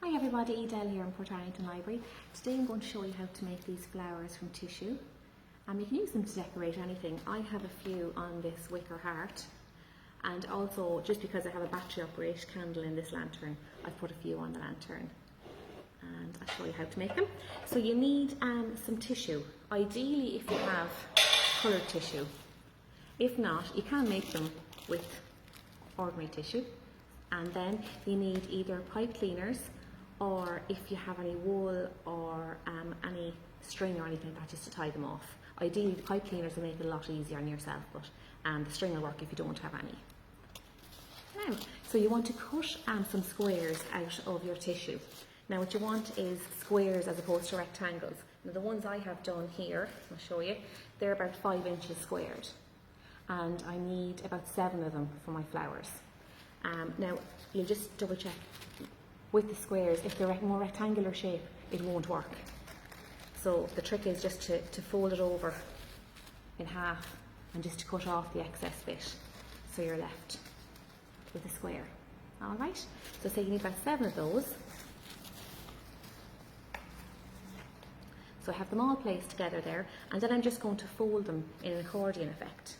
Hi everybody, Edel here in Port Arlington Library. Today I'm going to show you how to make these flowers from tissue. You can use them to decorate anything. I have a few on this wicker heart, and also just because I have a battery operated candle in this lantern, I've put a few on the lantern. And I'll show you how to make them. So you need some tissue, ideally if you have coloured tissue. If not, you can make them with ordinary tissue. And then you need either pipe cleaners, or if you have any wool or any string or anything like that, just to tie them off. Ideally the pipe cleaners will make it a lot easier on yourself, but the string will work if you don't have any. Now, so you want to cut some squares out of your tissue. Now what you want is squares as opposed to rectangles. Now the ones I have done here, I'll show you, they're about 5 inches squared. And I need about 7 of them for my flowers. Now you'll just double check with the squares, if they're more rectangular shape, it won't work. So the trick is just to fold it over in half and just to cut off the excess bit, so you're left with a square. Alright, so say you need about 7 of those. So I have them all placed together there, and then I'm just going to fold them in an accordion effect.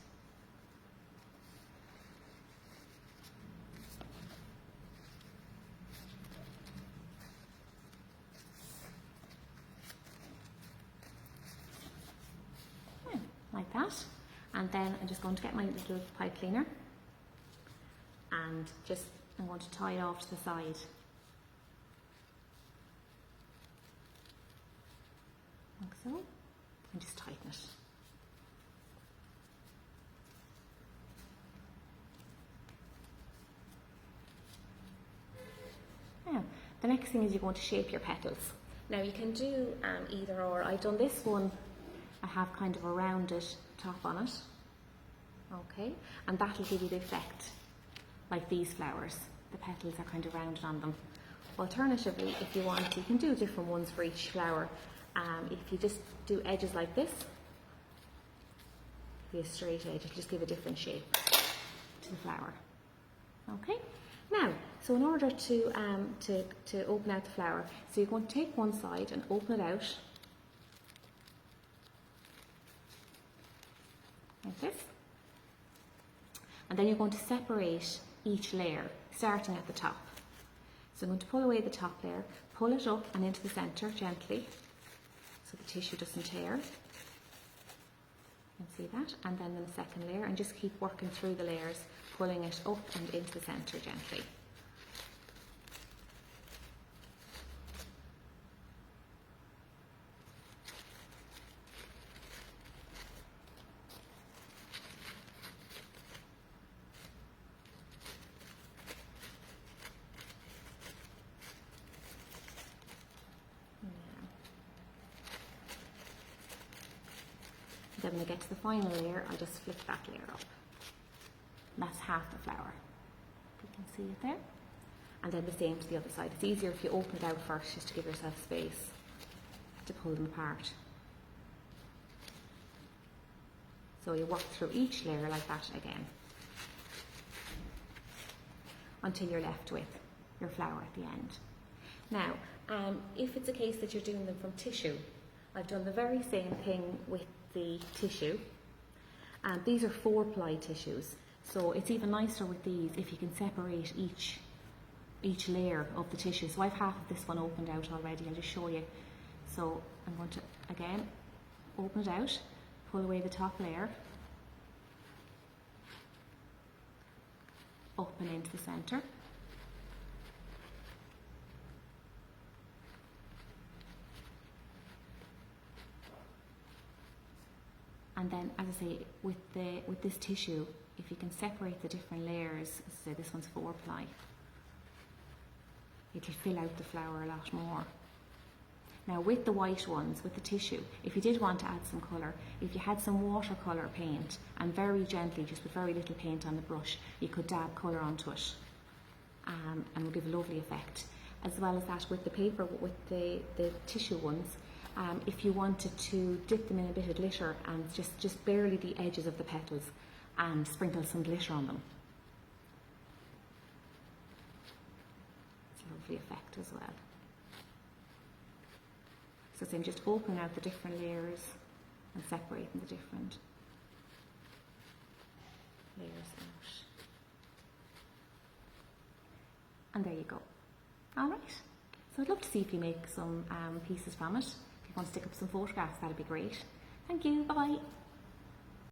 Like that, and then I'm just going to get my little pipe cleaner and I'm going to tie it off to the side. Like so, and just tighten it. Now, the next thing is you're going to shape your petals. Now you can do either or. I've done this one, I have kind of a rounded top on it, okay, and that will give you the effect like these flowers. The petals are kind of rounded on them. Alternatively, if you want, you can do different ones for each flower. If you just do edges like this, be a straight edge, it'll just give a different shape to the flower. Okay. Now, so in order to open out the flower, so you're going to take one side and open it out like this, and then you're going to separate each layer starting at the top. So I'm going to pull away the top layer, pull it up and into the centre gently so the tissue doesn't tear. You can see that, and then the second layer, and just keep working through the layers, pulling it up and into the centre gently. Then when I get to the final layer, I just flip that layer up. And that's half the flower. You can see it there. And then the same to the other side. It's easier if you open it out first, just to give yourself space to pull them apart. So you work through each layer like that again, until you're left with your flower at the end. Now, if it's a case that you're doing them from tissue, I've done the very same thing with the tissue. These are 4-ply tissues, so it's even nicer with these if you can separate each layer of the tissue. So I've half of this one opened out already. I'll just show you. So I'm going to again open it out, pull away the top layer, up and into the centre, and then, as I say, with this tissue, if you can separate the different layers, as I say, this one's 4-ply, it'll fill out the flower a lot more. Now with the white ones, with the tissue, if you did want to add some colour, if you had some watercolour paint, and very gently, just with very little paint on the brush, you could dab colour onto it, and it will give a lovely effect. As well as that, with the paper, with the tissue ones, if you wanted to dip them in a bit of glitter and just barely the edges of the petals and sprinkle some glitter on them, it's a lovely effect as well. So then just open out the different layers and separating the different layers out. And there you go. Alright, so I'd love to see if you make some pieces from it. If you want to stick up some photographs, that'd be great. Thank you, bye bye.